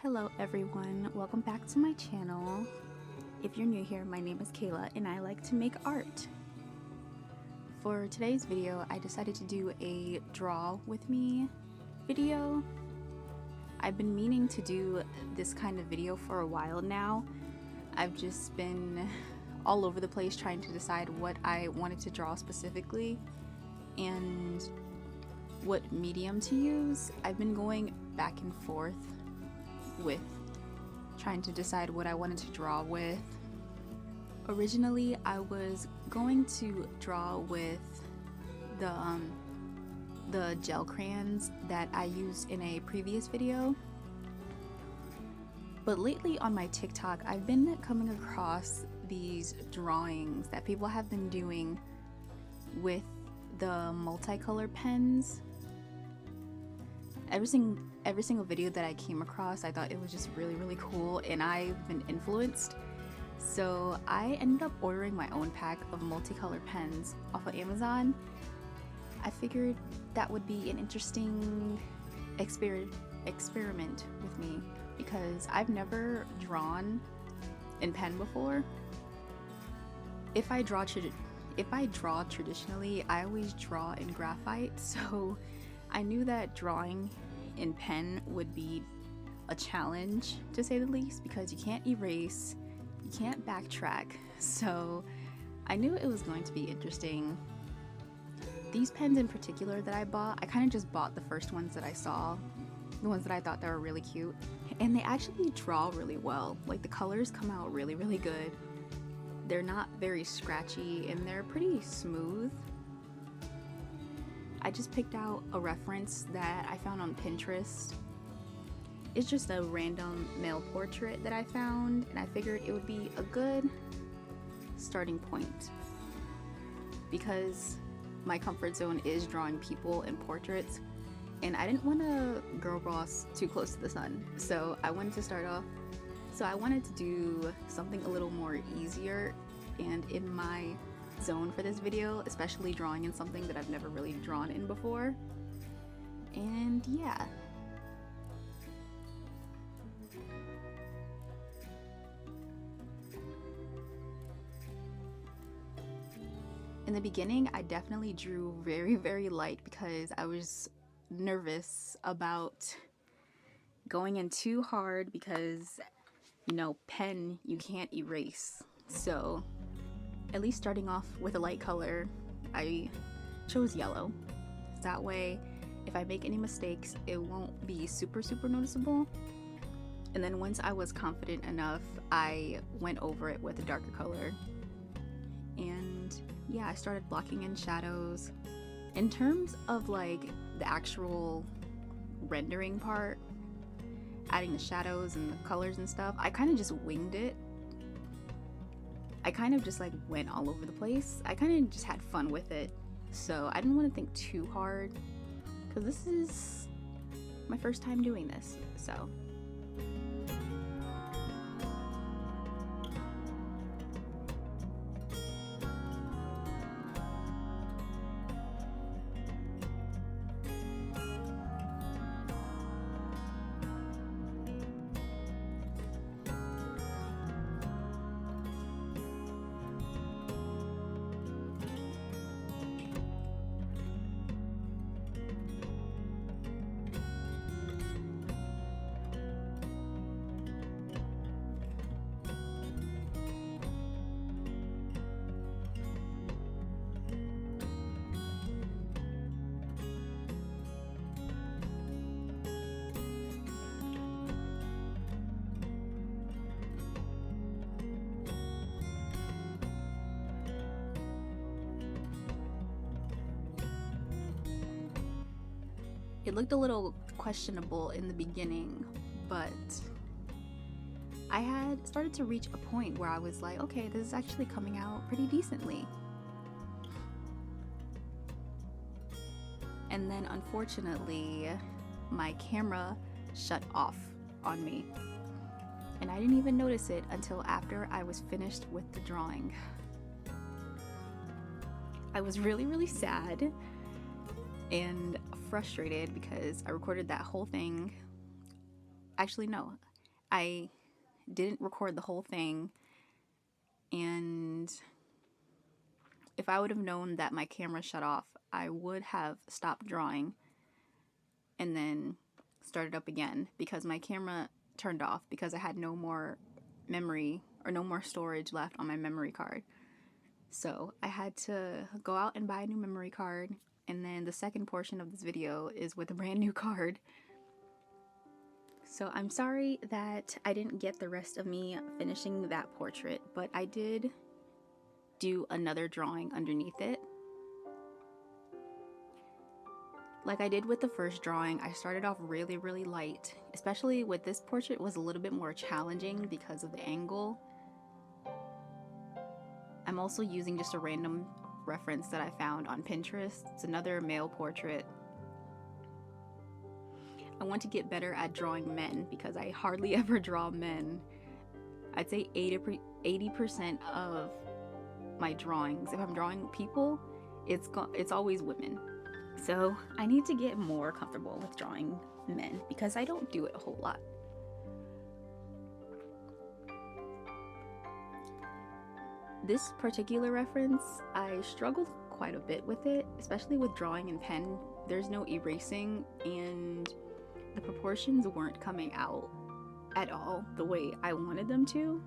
Hello everyone, welcome back to my channel. If you're new here, my name is Kayla and I like to make art. For today's video, I decided to do a draw with me video. I've been meaning to do this kind of video for a while now. I've just been all over the place trying to decide what I wanted to draw specifically and what medium to use. I've been going back and forth with trying to decide what I wanted to draw with. Originally, I was going to draw with the gel crayons that I used in a previous video. But lately on my TikTok, I've been coming across these drawings that people have been doing with the multicolor pens. Every single video that I came across, I thought it was just really cool, and I've been influenced. So I ended up ordering my own pack of multicolor pens off of Amazon. I figured that would be an interesting experiment with me because I've never drawn in pen before. If I draw traditionally, I always draw in graphite, so I knew that drawing in pen would be a challenge, to say the least, because you can't erase, you can't backtrack, so I knew it was going to be interesting. These pens in particular that I bought, I kind of just bought the first ones that I saw, the ones that I thought that were really cute, and they actually draw really well. Like, the colors come out really good. They're not very scratchy and they're pretty smooth. I just picked out a reference that I found on Pinterest. It's just a random male portrait that I found, and I figured it would be a good starting point because my comfort zone is drawing people and portraits, and I didn't want to girl boss too close to the sun. So I wanted to start off. So I wanted to do something a little more easier and in my zone for this video, especially drawing in something that I've never really drawn in before. And yeah. In the beginning, I definitely drew very light because I was nervous about going in too hard because, you know, pen, you can't erase. So at least starting off with a light color, I chose yellow. That way, if I make any mistakes, it won't be super noticeable. And then once I was confident enough, I went over it with a darker color. And yeah, I started blocking in shadows. In terms of like the actual rendering part, adding the shadows and the colors and stuff, I kind of just winged it. I kind of just like went all over the place. I kind of just had fun with it. So I didn't want to think too hard because this is my first time doing this. So it looked a little questionable in the beginning, but I had started to reach a point where I was like, okay, this is actually coming out pretty decently. And then unfortunately, my camera shut off on me. And I didn't even notice it until after I was finished with the drawing. I was really sad and frustrated because I recorded that whole thing. Actually, no, I didn't record the whole thing, and if I would have known that my camera shut off, I would have stopped drawing and then started up again, because my camera turned off because I had no more memory or no more storage left on my memory card. So I had to go out and buy a new memory card, and then the second portion of this video is with a brand new card. So I'm sorry that I didn't get the rest of me finishing that portrait, but I did do another drawing underneath it. Like I did with the first drawing, I started off really, really light. Especially with this portrait, was a little bit more challenging because of the angle. I'm also using just a random reference that I found on Pinterest. It's another male portrait. I want to get better at drawing men because I hardly ever draw men. I'd say 80% of my drawings, if I'm drawing people, it's always women. So I need to get more comfortable with drawing men because I don't do it a whole lot. This particular reference, I struggled quite a bit with it, especially with drawing in pen. There's no erasing, and the proportions weren't coming out at all the way I wanted them to.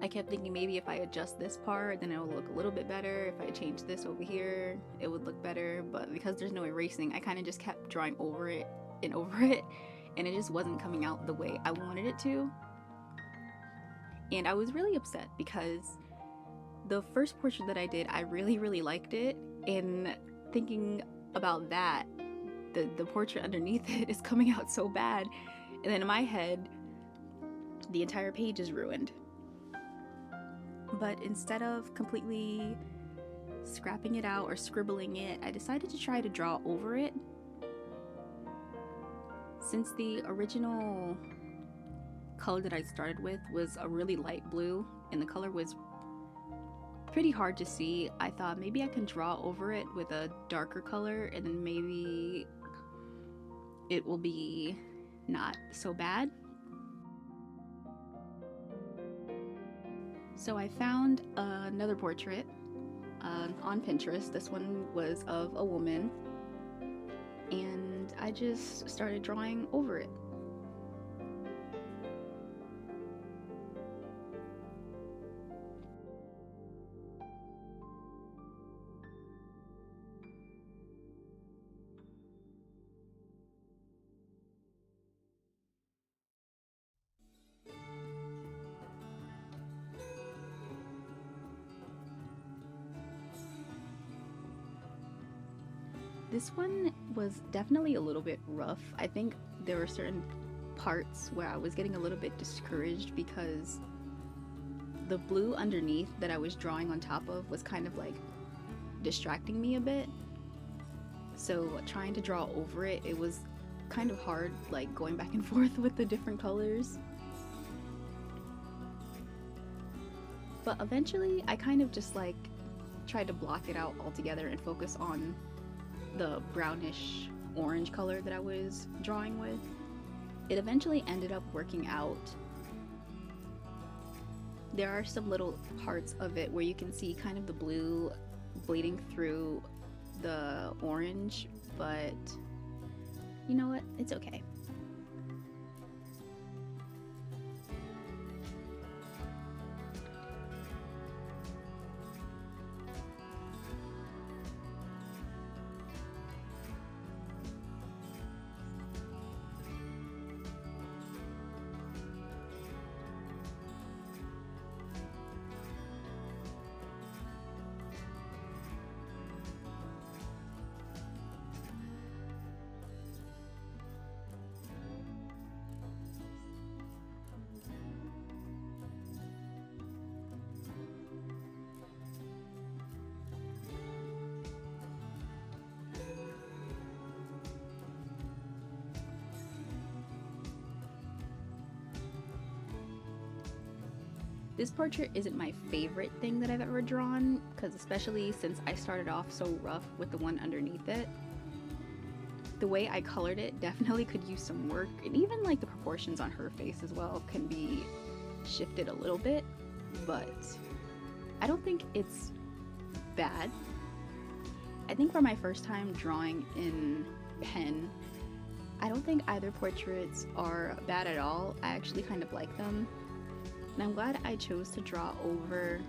I kept thinking maybe if I adjust this part, then it will look a little bit better. If I change this over here, it would look better. But because there's no erasing, I kind of just kept drawing over it, and it just wasn't coming out the way I wanted it to. And I was really upset because the first portrait that I did, I really, really liked it. And thinking about that, the portrait underneath it is coming out so bad. And then in my head, the entire page is ruined. But instead of completely scrapping it out or scribbling it, I decided to try to draw over it. Since the original color that I started with was a really light blue and the color was pretty hard to see, I thought maybe I can draw over it with a darker color and then maybe it will be not so bad. So I found another portrait on Pinterest. This one was of a woman, and I just started drawing over it. This one was definitely a little bit rough. I think there were certain parts where I was getting a little bit discouraged because the blue underneath that I was drawing on top of was kind of like distracting me a bit. So trying to draw over it, it was kind of hard, like going back and forth with the different colors. But eventually I kind of just like tried to block it out altogether and focus on the brownish orange color that I was drawing with. It eventually ended up working out. There are some little parts of it where you can see kind of the blue bleeding through the orange, but you know what? It's okay. This portrait isn't my favorite thing that I've ever drawn, because especially since I started off so rough with the one underneath it. the way I colored it definitely could use some work, and even like the proportions on her face as well can be shifted a little bit, but I don't think it's bad. I think for my first time drawing in pen, I don't think either portraits are bad at all. I actually kind of like them, and I'm glad I chose to draw over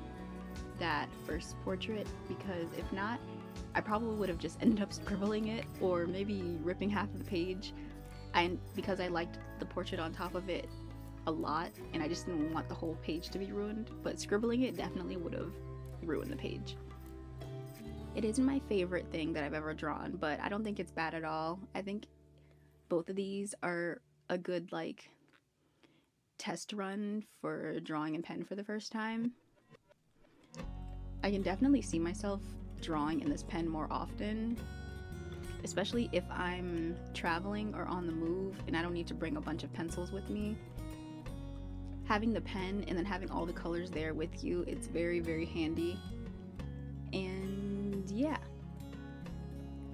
that first portrait, because if not, I probably would have just ended up scribbling it or maybe ripping half of the page. Because I liked the portrait on top of it a lot and I just didn't want the whole page to be ruined, but scribbling it definitely would have ruined the page. It isn't my favorite thing that I've ever drawn, but I don't think it's bad at all. I think both of these are a good like test run for drawing in pen for the first time. I can definitely see myself drawing in this pen more often, especially if I'm traveling or on the move and I don't need to bring a bunch of pencils with me. Having the pen and then having all the colors there with you, it's very, very handy. And yeah,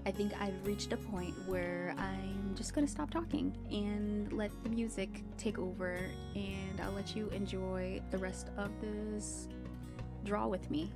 I think I've reached a point where I'm just gonna stop talking and let the music take over, and I'll let you enjoy the rest of this draw with me.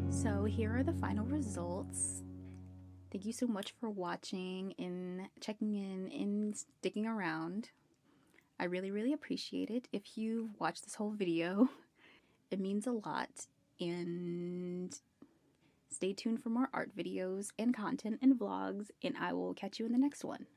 So here are the final results. Thank you so much for watching and checking in and sticking around. I really, really appreciate it. If you've watched this whole video, it means a lot. And stay tuned for more art videos and content and vlogs, and I will catch you in the next one.